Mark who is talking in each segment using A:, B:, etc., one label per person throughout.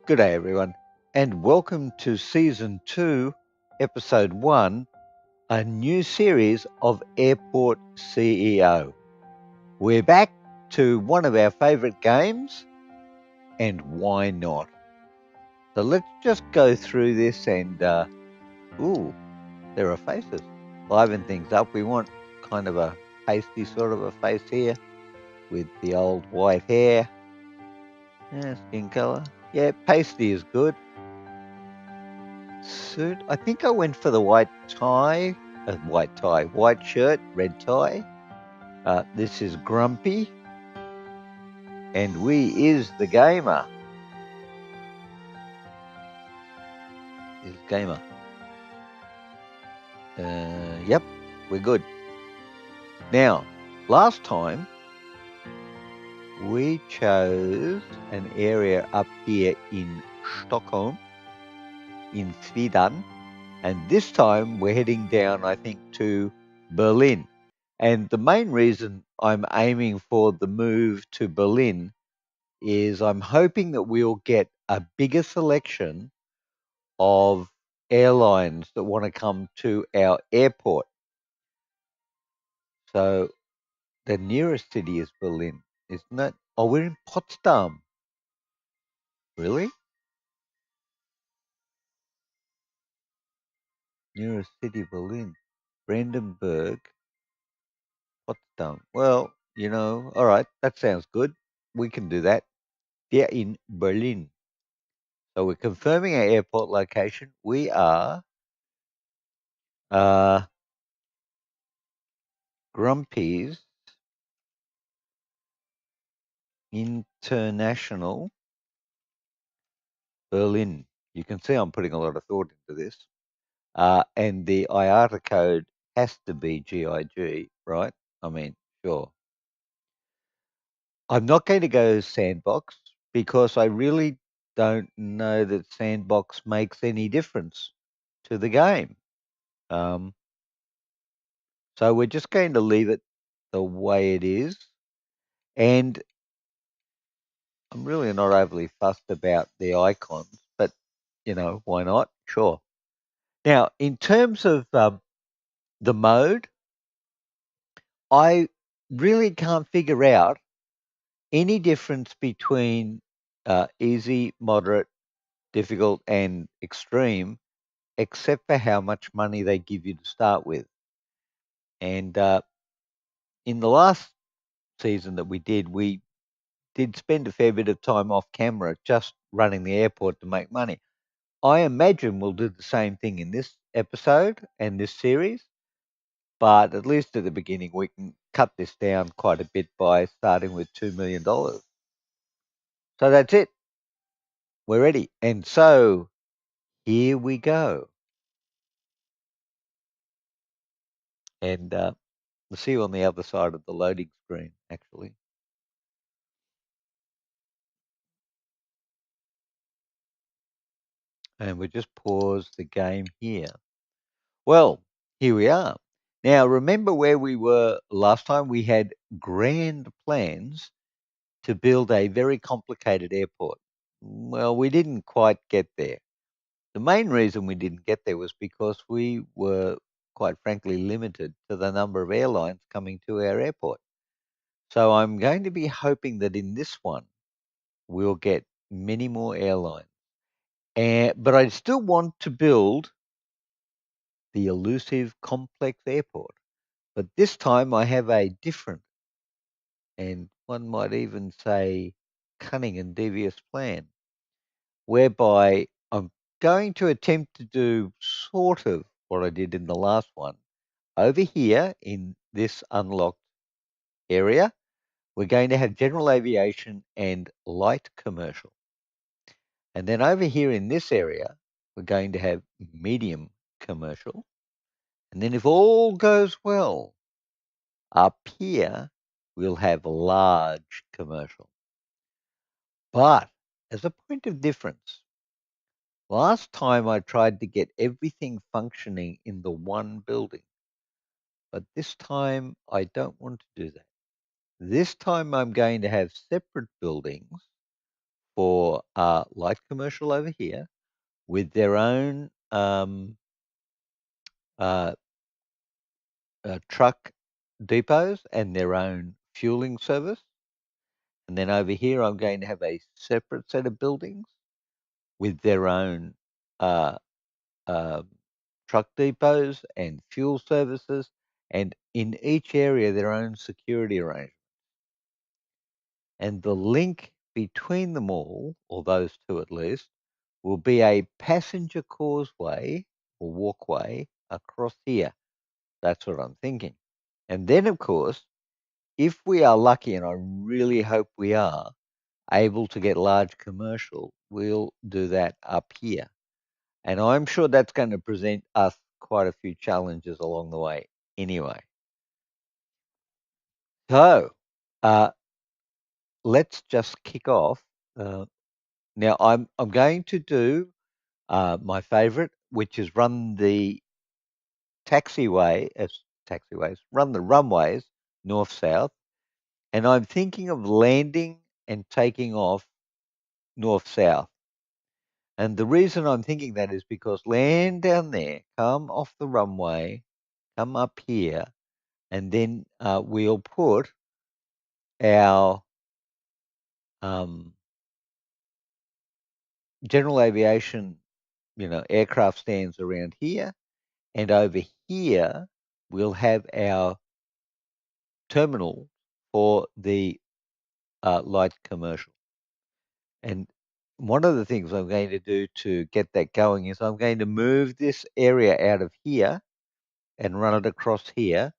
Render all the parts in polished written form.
A: Good day, everyone, and welcome to Season 2, Episode 1, a new series of Airport CEO. We're back to one of our favourite games, and why not? So let's just go through this and, ooh, there are faces. Liven things up. We want kind of a pasty sort of a face here with the old white hair. Yeah, skin colour. Yeah, pasty is good. Suit. I think I went for the white shirt, red tie. This is Grumpy, and we is the gamer. Is gamer. Yep, we're good. Now, last time we chose an area up here in Stockholm, in Sweden, and this time we're heading down, I think, to Berlin. And the main reason I'm aiming for the move to Berlin is I'm hoping that we'll get a bigger selection of airlines that want to come to our airport. So the nearest city is Berlin, isn't it? Oh, we're in Potsdam. Really? Nearest city, Berlin. Brandenburg, Potsdam. Well, all right, that sounds good. We can do that. They're in Berlin. So we're confirming our airport location. We are Grumpy's International Berlin. You can see I'm putting a lot of thought into this. And the IATA code has to be GIG, right? I mean, sure. I'm not going to go Sandbox because I really don't know that Sandbox makes any difference to the game. So we're just going to leave it the way it is. And I'm really not overly fussed about the icons, but, why not? Sure. Now, in terms of the mode, I really can't figure out any difference between easy, moderate, difficult, and extreme, except for how much money they give you to start with. And in the last season that we did spend a fair bit of time off camera just running the airport to make money. I imagine we'll do the same thing in this episode and this series, but at least at the beginning we can cut this down quite a bit by starting with $2 million. So that's it. We're ready. And so here we go. And we'll see you on the other side of the loading screen, actually. And we just pause the game here. Well, here we are. Now, remember where we were last time? We had grand plans to build a very complicated airport. Well, we didn't quite get there. The main reason we didn't get there was because we were, quite frankly, limited to the number of airlines coming to our airport. So I'm going to be hoping that in this one, we'll get many more airlines. But I still want to build the elusive complex airport. But this time I have a different, and one might even say cunning and devious plan, whereby I'm going to attempt to do sort of what I did in the last one. Over here in this unlocked area, we're going to have general aviation and light commercial. And then over here in this area, we're going to have medium commercial. And then if all goes well, up here, we'll have large commercial. But as a point of difference, last time I tried to get everything functioning in the one building. But this time I don't want to do that. This time I'm going to have separate buildings for light commercial over here with their own uh, truck depots and their own fueling service. And then over here, I'm going to have a separate set of buildings with their own uh, uh, truck depots and fuel services, and in each area, their own security arrangements. And the link between them all, or those two at least, will be a passenger causeway or walkway across here. That's what I'm thinking. And then, of course, if we are lucky, and I really hope we are, able to get large commercial, we'll do that up here. And I'm sure that's going to present us quite a few challenges along the way anyway. So uh, let's just kick off. Uh, Now I'm going to do my favorite, which is run the run the runways north south, and I'm thinking of landing and taking off north south. And the reason I'm thinking that is because land down there, come off the runway, come up here, and then we'll put our um, general aviation, aircraft stands around here. And over here, we'll have our terminal for the light commercial. And one of the things I'm going to do to get that going is I'm going to move this area out of here and run it across here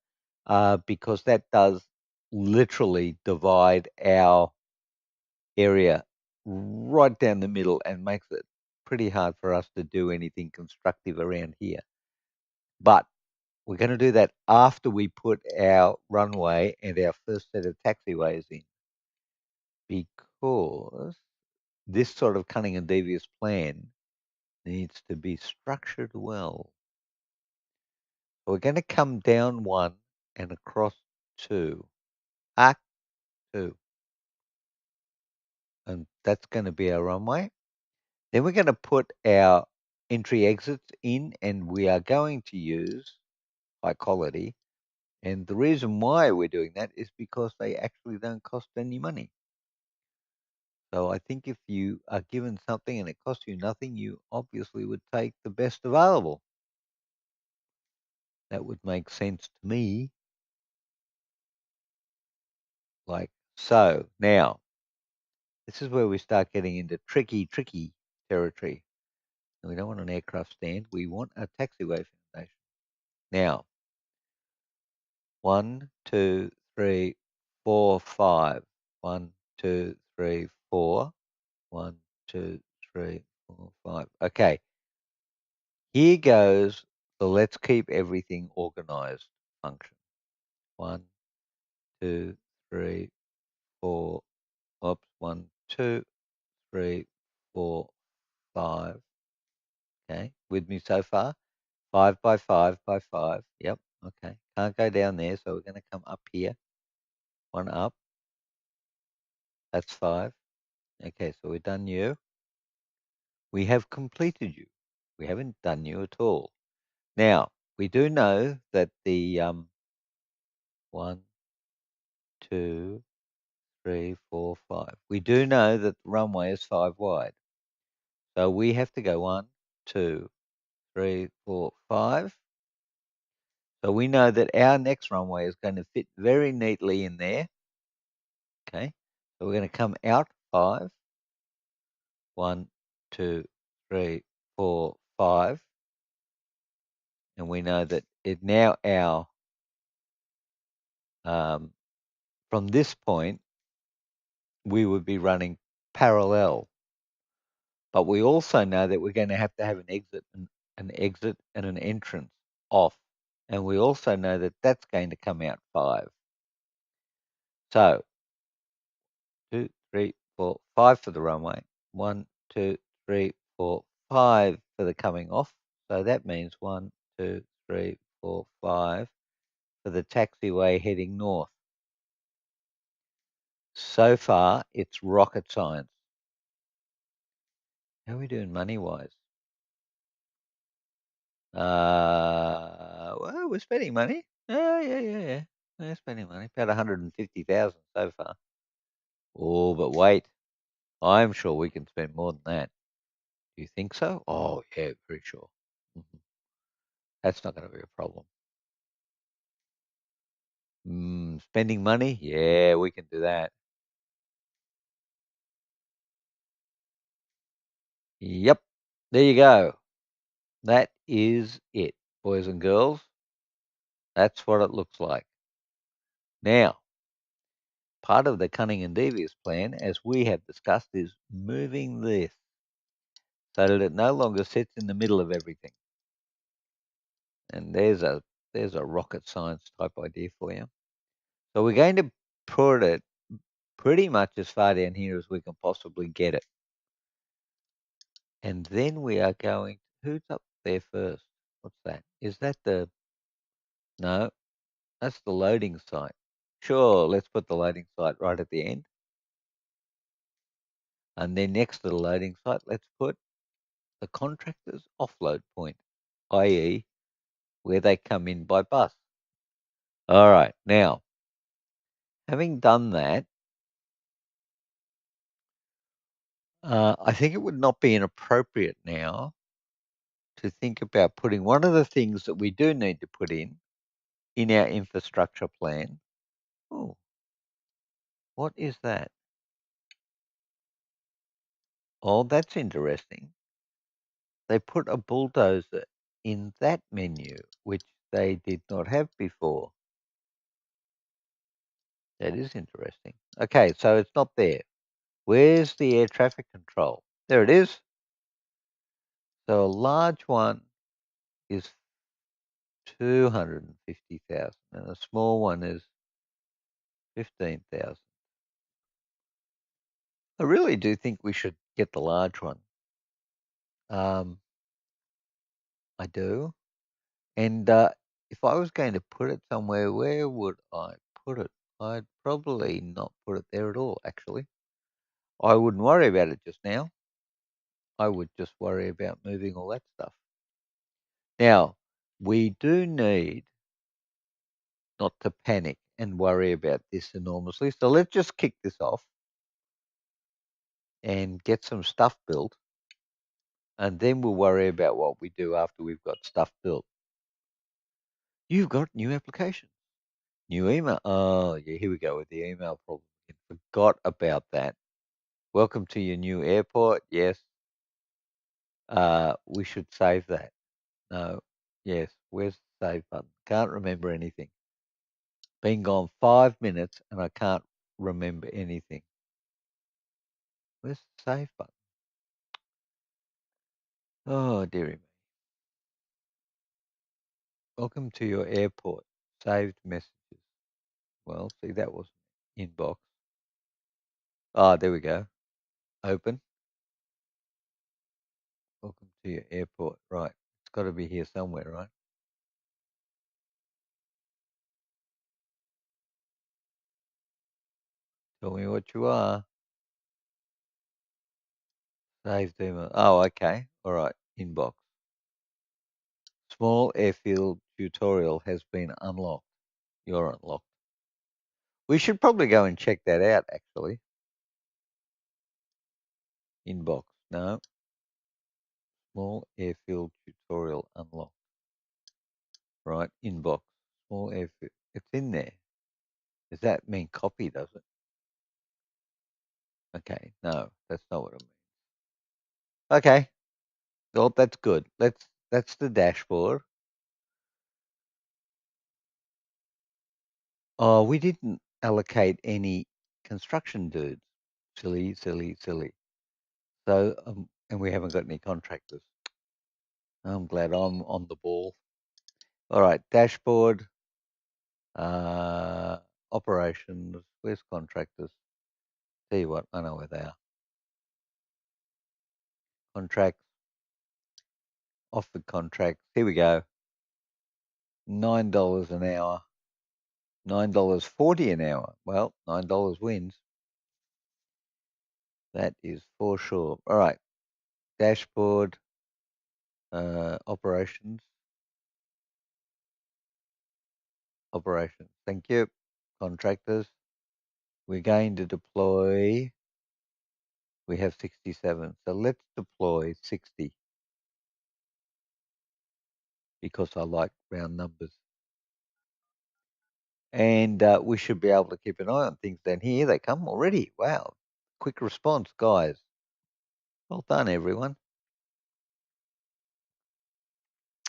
A: because that does literally divide our area right down the middle and makes it pretty hard for us to do anything constructive around here. But we're going to do that after we put our runway and our first set of taxiways in, because this sort of cunning and devious plan needs to be structured well. We're going to come down one and across two, arc two, and that's going to be our runway. Then we're going to put our entry exits in, and we are going to use high quality. And the reason why we're doing that is because they actually don't cost any money. So I think if you are given something and it costs you nothing, you obviously would take the best available. That would make sense to me. Like so. Now, this is where we start getting into tricky territory. We don't want an aircraft stand. We want a taxiway foundation. Now, 1, 2, 3, 4, 5. 1, 2, 3, 4. 1, 2, 3, 4, 5. Okay. Here goes the let's keep everything organized function. 1, 2, 3, 4. Oops. 1, 2, 3, 4, 5. Okay. With me so far? 5 by 5 by 5. Yep. Okay. Can't go down there, so we're going to come up here. One up. That's 5. Okay, so we've done you. We have completed you. We haven't done you at all. Now, we do know that the 1, 2, 3, 4, 5. We do know that the runway is 5 wide. So we have to go 1, 2, 3, 4, 5. So we know that our next runway is going to fit very neatly in there. Okay. So we're going to come out 5. 1, 2, 3, 4, 5. And we know that it now from this point, we would be running parallel. But we also know that we're going to have an exit and an entrance off. And we also know that that's going to come out 5. So 2, 3, 4, 5 for the runway. 1, 2, 3, 4, 5 for the coming off. So that means 1, 2, 3, 4, 5 for the taxiway heading north. So far, it's rocket science. How are we doing money-wise? Well, we're spending money. Yeah. We're spending money. About 150,000 so far. Oh, but wait. I'm sure we can spend more than that. Do you think so? Oh, yeah, very sure. Mhm. That's not gonna be a problem. Spending money? Yeah, we can do that. Yep. There you go. That is it, boys and girls. That's what it looks like. Now, part of the cunning and devious plan, as we have discussed, is moving this so that it no longer sits in the middle of everything. And there's a rocket science type idea for you. So we're going to put it pretty much as far down here as we can possibly get it. And then we are going, who's up there first? What's that? Is that no, that's the loading site. Sure, let's put the loading site right at the end. And then next to the loading site, let's put the contractor's offload point, i.e., where they come in by bus. All right, now, having done that, I think it would not be inappropriate now to think about putting one of the things that we do need to put in our infrastructure plan. Oh, what is that? Oh, that's interesting. They put a bulldozer in that menu, which they did not have before. That is interesting. Okay, so it's not there. Where's the air traffic control? There it is. So a large one is 250,000 and a small one is 15,000. I really do think we should get the large one. Um, I do. And if I was going to put it somewhere, where would I put it? I'd probably not put it there at all, actually. I wouldn't worry about it just now. I would just worry about moving all that stuff. Now, we do need not to panic and worry about this enormously. So let's just kick this off and get some stuff built, and then we'll worry about what we do after we've got stuff built. You've got new applications, new email. Oh, yeah, here we go with the email problem. I forgot about that. Welcome to your new airport. Yes. We should save that. No. Yes. Where's the save button? Can't remember anything. Been gone 5 minutes and I can't remember anything. Where's the save button? Oh, dearie me. Welcome to your airport. Saved messages. Well, see, that was inbox. Ah, there we go. Open. Welcome to your airport. Right. It's got to be here somewhere, right? Tell me what you are. Saved email. Oh, okay. All right. Inbox. Small airfield tutorial has been unlocked. You're unlocked. We should probably go and check that out, actually. Inbox. No. Small airfield tutorial unlocked. Right. Inbox. Small airfield. It's in there. Does that mean copy, does it? Okay. No, that's not what it means. Okay. Well, that's good. That's the dashboard. Oh, we didn't allocate any construction dudes. Silly, silly, silly. So, and we haven't got any contractors. I'm glad I'm on the ball. All right, dashboard, uh, operations. Where's contractors? Tell you what, I know where they are. Contracts, offered contracts. Here we go. $9 an hour. $9.40 an hour. Well, $9 wins. That is for sure. All right. dashboard, operations. Thank you. Contractors. We're going to deploy. We have 67. So let's deploy 60 because I like round numbers. And we should be able to keep an eye on things down here. They come already. Wow. Quick response, guys. Well done, everyone.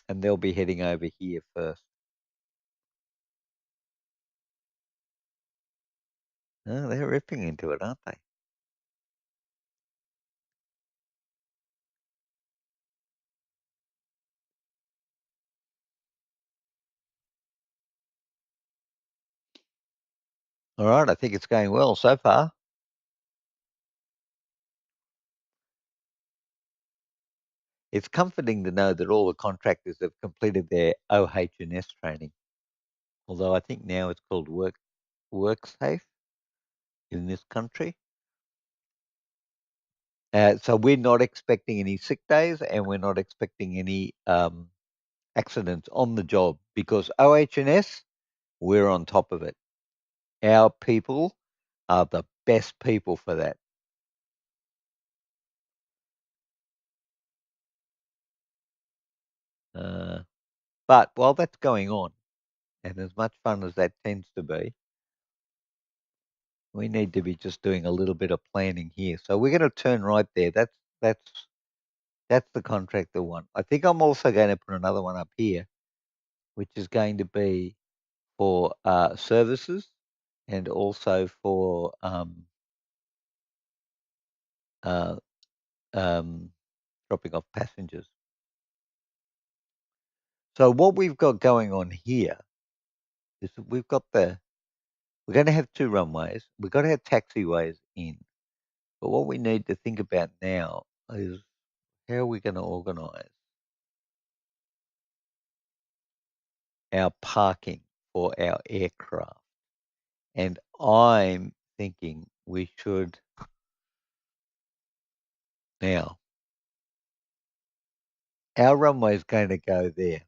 A: And they'll be heading over here first. Oh, they're ripping into it, aren't they? All right, I think it's going well so far. It's comforting to know that all the contractors have completed their OH&S training. Although I think now it's called WorkSafe in this country. So we're not expecting any sick days and we're not expecting any accidents on the job because OH&S, we're on top of it. Our people are the best people for that. But while that's going on, and as much fun as that tends to be, we need to be just doing a little bit of planning here. So we're going to turn right there. That's the contractor one. I think I'm also going to put another one up here, which is going to be for services and also for uh, dropping off passengers. So what we've got going on here is that we're going to have two runways. We've got to have taxiways in. But what we need to think about now is how are we going to organise our parking for our aircraft? And I'm thinking we should now, our runway is going to go there,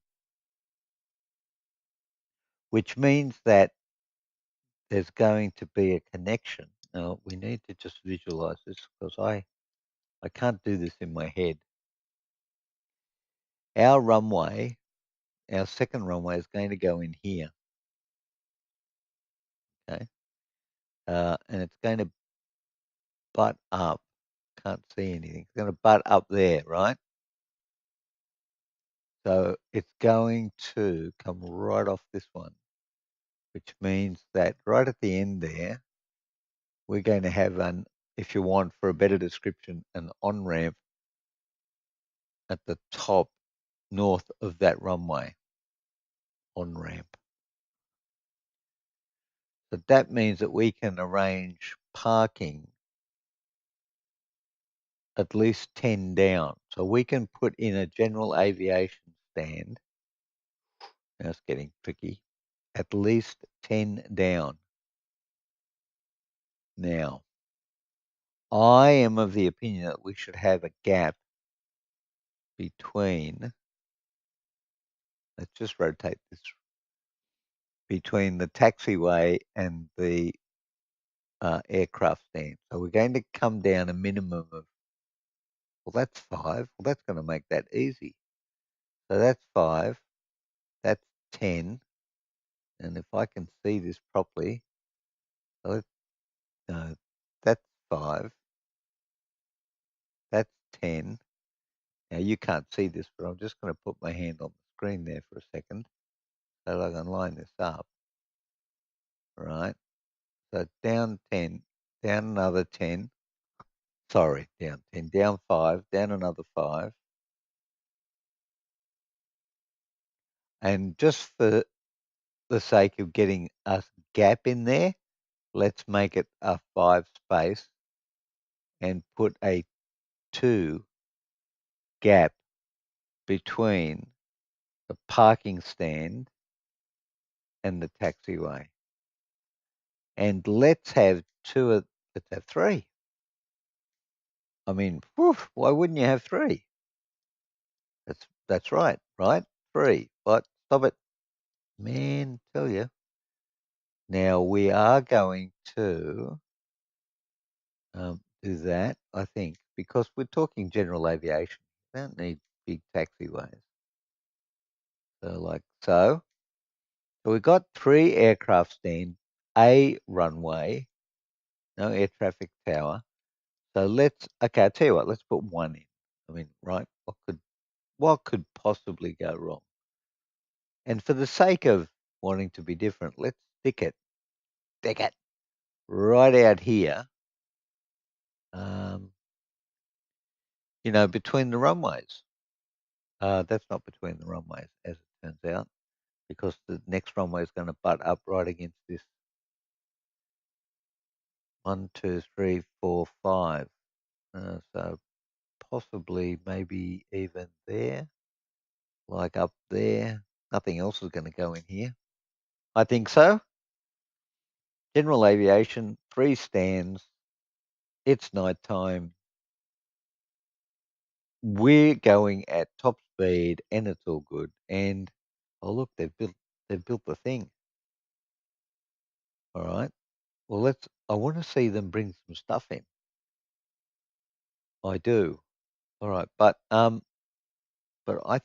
A: which means that there's going to be a connection. Now, we need to just visualize this because I can't do this in my head. Our runway, our second runway is going to go in here. Okay. And it's going to butt up. Can't see anything. It's going to butt up there, right? So it's going to come right off this one, which means that right at the end there, we're going to have if you want, for a better description, an on-ramp at the top north of that runway. On-ramp. So that means that we can arrange parking at least 10 down. So we can put in a general aviation stand. Now it's getting tricky. At least 10 down. Now, I am of the opinion that we should have a gap between, let's just rotate this, between the taxiway and the aircraft stand. So we're going to come down a minimum of, well, that's 5. Well, that's going to make that easy. So that's 5. That's 10. And if I can see this properly, no, that's 5. That's 10. Now you can't see this, but I'm just going to put my hand on the screen there for a second so I can line this up. Right. So down 10, down another 10. Sorry, down 10, down 5, down another 5. And just for the sake of getting a gap in there, let's make it a 5 space and put a 2 gap between the parking stand and the taxiway. And let's have 3. I mean, whew, why wouldn't you have three? That's right, right? Three. But stop it. Man, tell you. Now we are going to do that, I think, because we're talking general aviation. We don't need big taxiways. So like so. So we've got three aircraft stand, a runway, no air traffic tower. So okay, I'll tell you what, let's put one in. I mean, right, what could possibly go wrong? And for the sake of wanting to be different, let's stick it right out here. Um, between the runways. That's not between the runways, as it turns out, because the next runway is going to butt up right against this one, two, three, four, five. So possibly maybe even there, like up there. Nothing else is going to go in here. I think so. General aviation, three stands. It's nighttime. We're going at top speed, and it's all good. And oh look, they've built the thing. All right. Well, I want to see them bring some stuff in. I do. All right, but I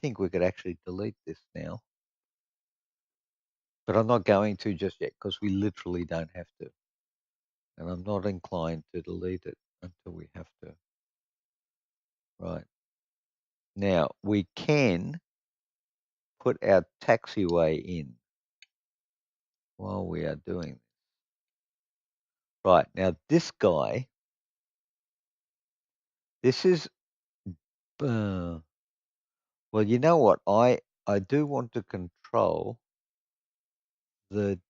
A: think we could actually delete this now. But I'm not going to just yet because we literally don't have to. And I'm not inclined to delete it until we have to. Right. Now, we can put our taxiway in while we are doing this. Right. Now, this guy, this is, well, you know what? I do want to control the,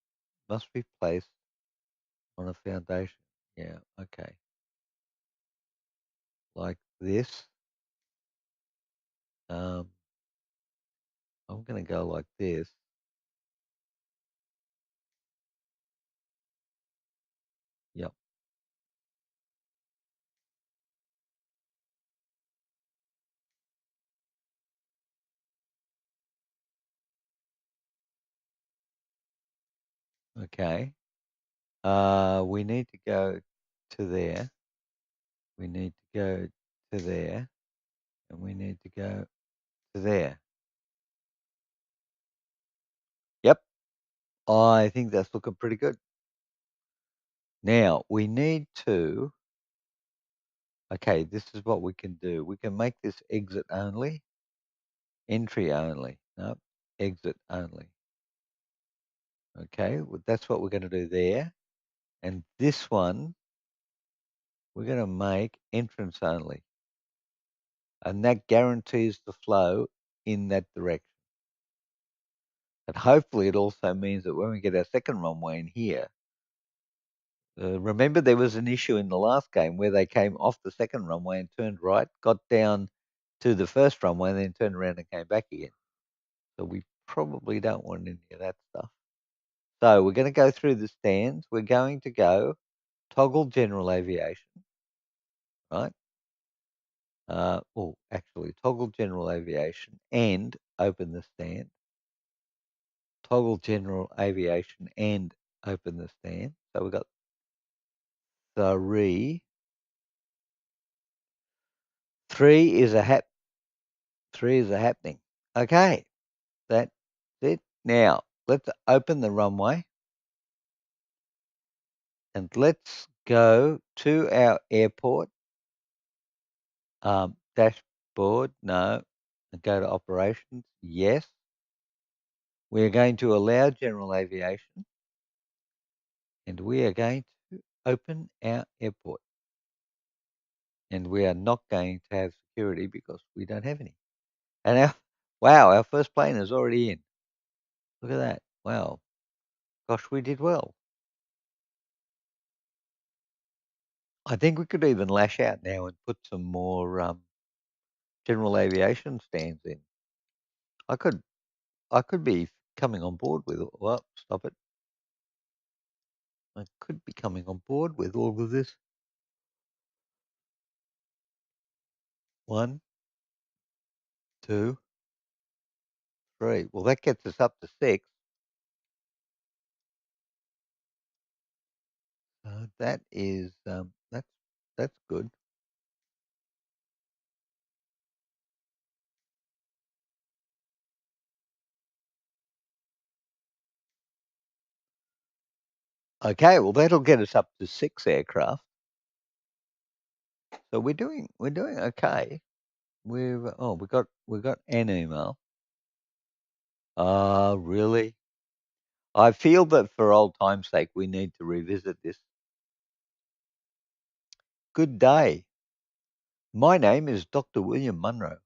A: must be placed on a foundation. Yeah. Okay. Like this. Um, I'm going to go like this. Yep. Okay. We need to go to there. We need to go to there. And we need to go to there. Yep. I think that's looking pretty good. Now, we need to, okay, this is what we can do. We can make this exit only, entry only. No, exit only. Okay, well, that's what we're going to do there. And this one, we're going to make entrance only. And that guarantees the flow in that direction. And hopefully it also means that when we get our second runway in here, remember there was an issue in the last game where they came off the second runway and turned right, got down to the first runway and then turned around and came back again. So we probably don't want any of that stuff. So we're going to go through the stands. We're going to go toggle general aviation, right? Actually, toggle general aviation and open the stand. Toggle general aviation and open the stand. So we've got three. Three is a happening. Okay, that's it. Now let's open the runway and let's go to our airport dashboard. No, and go to operations. Yes, we're going to allow general aviation, and we are going to open our airport. And we are not going to have security because we don't have any. And wow, our first plane is already in. Look at that. Wow. Gosh, we did well. I think we could even lash out now and put some more general aviation stands in. I could be coming on board with it. Well, stop it. I could be coming on board with all of this. One, two, three. Well, that gets us up to six. That is that's good. Okay, well that'll get us up to six aircraft. So we're doing okay. We got an email. Really? I feel that for old time's sake, we need to revisit this. Good day. My name is Dr. William Munro,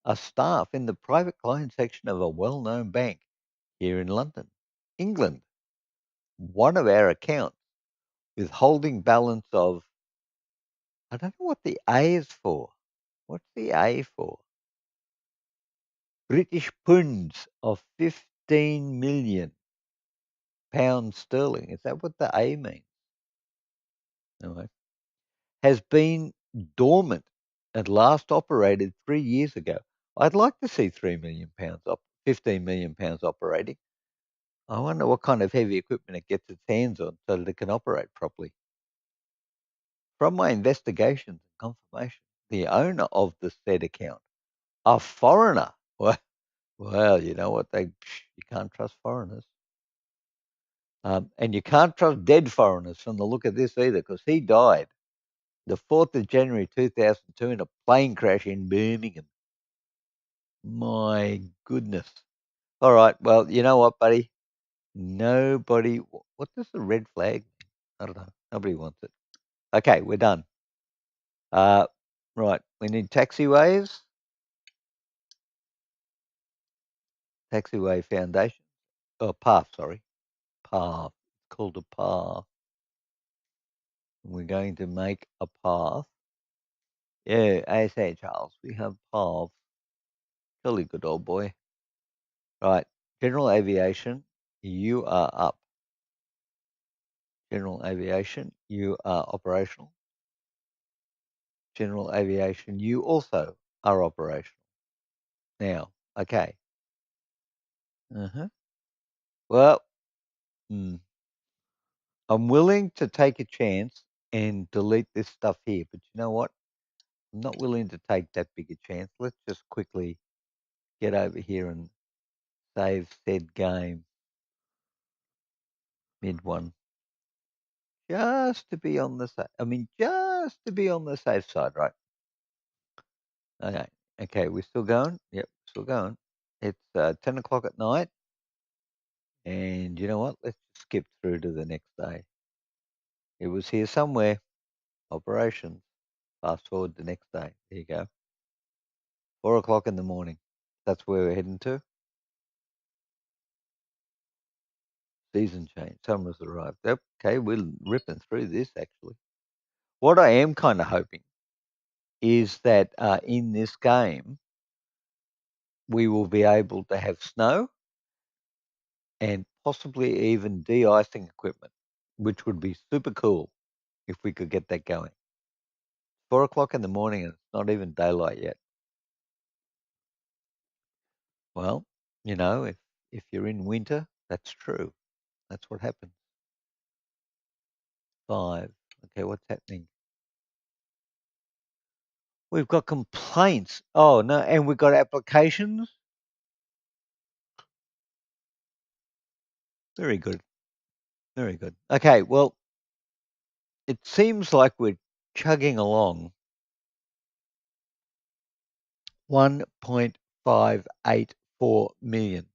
A: a staff in the private client section of a well-known bank here in London, England. One of our accounts with holding balance of, I don't know what the A is for. What's the A for? British pounds of 15 million pounds sterling. Is that what the A means? Anyway, has been dormant and last operated 3 years ago. I'd like to see £3 million 15 million pounds operating. I wonder what kind of heavy equipment it gets its hands on so that it can operate properly. From my investigations and confirmation, the owner of the said account, a foreigner. Well, you know what? You can't trust foreigners. And you can't trust dead foreigners from the look of this either, because he died the 4th of January 2002 in a plane crash in Birmingham. My goodness. All right. Well, you know what, buddy? Nobody. What does the red flag mean? I don't know. Nobody wants it. Okay, we're done. Right. We need taxiways, taxiway foundation. Oh, path, sorry. Path. It's called a path. We're going to make a path. Yeah, ASA, Charles. We have paths. Jolly good old boy. Right. General aviation, you are up. General aviation, you are operational. General aviation, you also are operational. Now, okay. Uh-huh. Well, mm, I'm willing to take a chance and delete this stuff here, but you know what? I'm not willing to take that big a chance. Let's just quickly get over here and save said game mid one. Just to be on the safe. I mean, just to be on the safe side, right? Okay. Okay, we're still going? Yep, still going. It's 10 o'clock at night. And you know what? Let's skip through to the next day. It was here somewhere. Operations. Fast forward the next day. There you go. 4 o'clock in the morning. That's where we're heading to. Season change. Summer's arrived. Yep. Okay, we're ripping through this actually. What I am kind of hoping is that in this game, we will be able to have snow and possibly even de-icing equipment, which would be super cool if we could get that going. 4 o'clock in the morning and it's not even daylight yet. Well, if you're in winter, that's true. That's what happens. 5. Okay, what's happening? We've got complaints. Oh no, and we've got applications. Very good. Very good. Okay, well, it seems like we're chugging along. 1.584 million.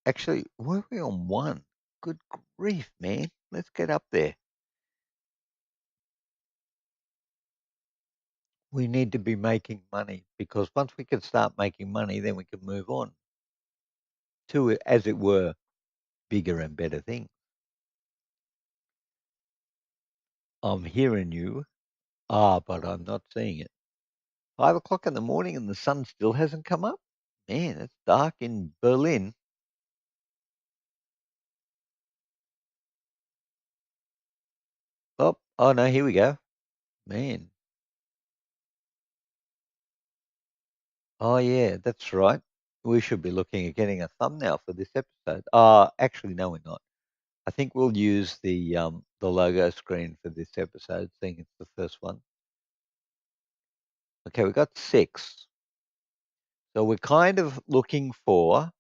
A: Actually, were we on one? Good grief, man. Let's get up there. We need to be making money because once we can start making money, then we can move on to, as it were, bigger and better things. I'm hearing you. But I'm not seeing it. 5 o'clock in the morning and the sun still hasn't come up? Man, it's dark in Berlin. Oh no, here we go. Man. Oh, yeah, that's right. We should be looking at getting a thumbnail for this episode. Actually, no, we're not. I think we'll use the logo screen for this episode, seeing it's the first one. Okay, we've got 6. So we're kind of looking for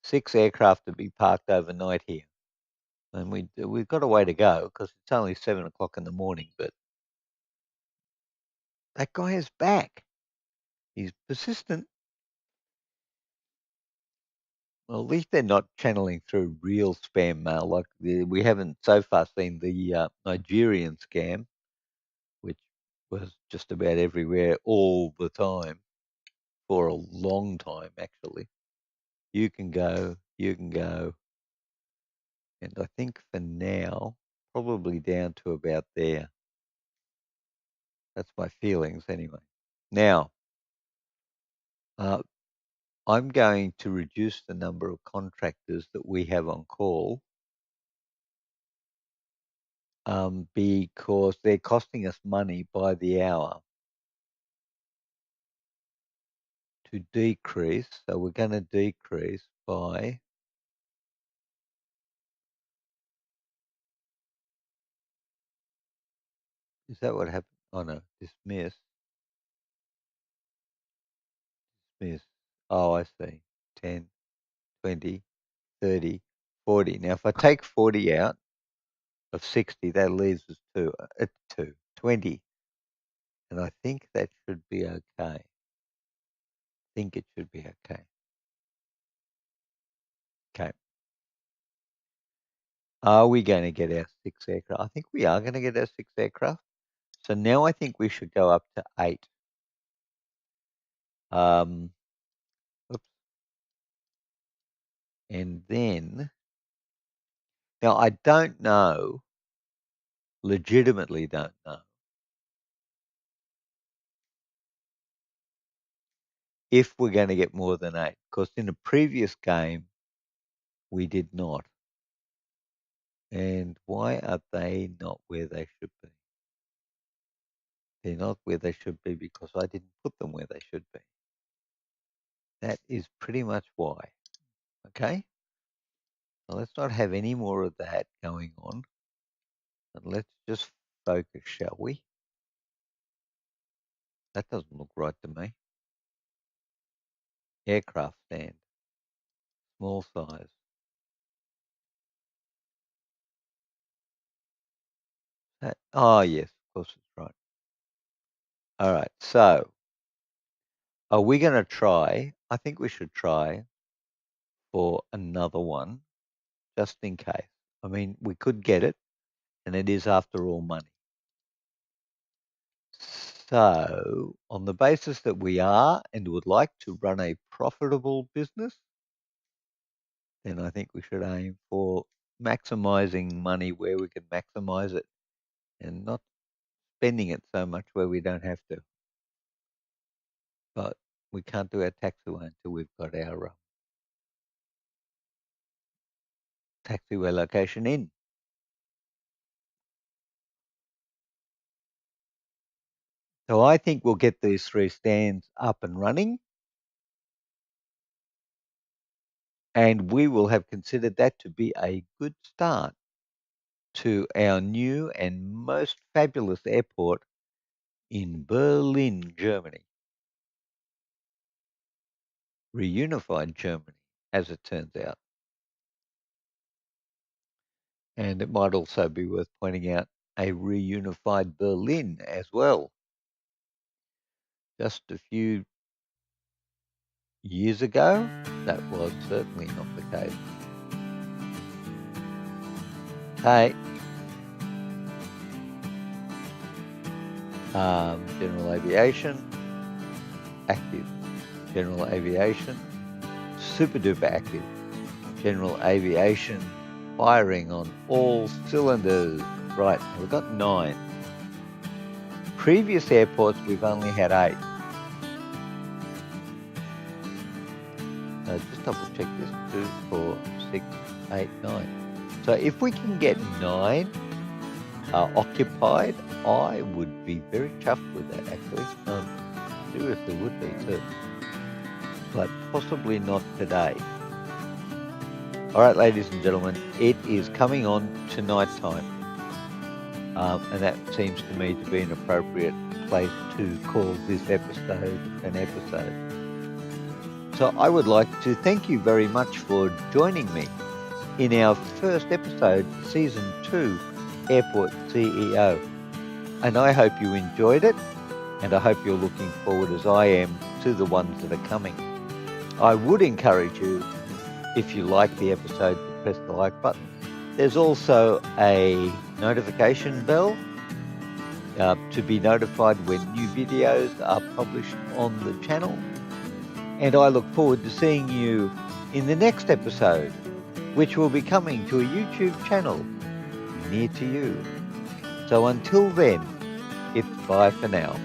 A: 6 aircraft to be parked overnight here. And we've got a way to go because it's only 7 o'clock in the morning, but that guy is back. He's persistent. Well, at least they're not channeling through real spam mail. Like we haven't so far seen the Nigerian scam, which was just about everywhere all the time for a long time, actually. You can go, and I think for now, probably down to about there. That's my feelings anyway. Now, uh, I'm going to reduce the number of contractors that we have on call because they're costing us money by the hour to decrease. So we're going to decrease by, is that what happened? Oh no, dismiss. Oh, I see. 10, 20, 30, 40. Now, if I take 40 out of 60, that leaves us at 20. And I think that should be okay. I think it should be okay. Okay. Are we going to get our 6 aircraft? I think we are going to get our 6 aircraft. So now I think we should go up to 8. Oops. And then, now I don't know, legitimately don't know, if we're going to get more than 8. Because in a previous game, we did not. And why are they not where they should be? They're not where they should be because I didn't put them where they should be. That is pretty much why. Okay? So let's not have any more of that going on. And let's just focus, shall we? That doesn't look right to me. Aircraft stand. Small size. Oh, yes, of course it's right. All right, so are we going to try? I think we should try for another one just in case. I mean, we could get it, and it is, after all, money. So, on the basis that we are and would like to run a profitable business, then I think we should aim for maximizing money where we can maximize it and not spending it so much where we don't have to. But we can't do our taxiway until we've got our taxiway location in. So I think we'll get these 3 stands up and running, and we will have considered that to be a good start to our new and most fabulous airport in Berlin, Germany. Reunified Germany, as it turns out. And it might also be worth pointing out a reunified Berlin as well. Just a few years ago, that was certainly not the case. Hey, general aviation, active. General aviation, super duper active. General aviation, firing on all cylinders. Right, we've got 9. Previous airports, we've only had 8. Just double check this. 2, 4, 6, 8, 9. So if we can get 9 occupied, I would be very chuffed with that, actually. Seriously would be too. But possibly not today. All right, ladies and gentlemen, it is coming on to night time. And that seems to me to be an appropriate place to call this episode an episode. So I would like to thank you very much for joining me in our first episode, Season 2, Airport CEO. And I hope you enjoyed it, and I hope you're looking forward, as I am, to the ones that are coming. I would encourage you, if you like the episode, to press the like button. There's also a notification bell to be notified when new videos are published on the channel. And I look forward to seeing you in the next episode, which will be coming to a YouTube channel near to you. So until then, it's bye for now.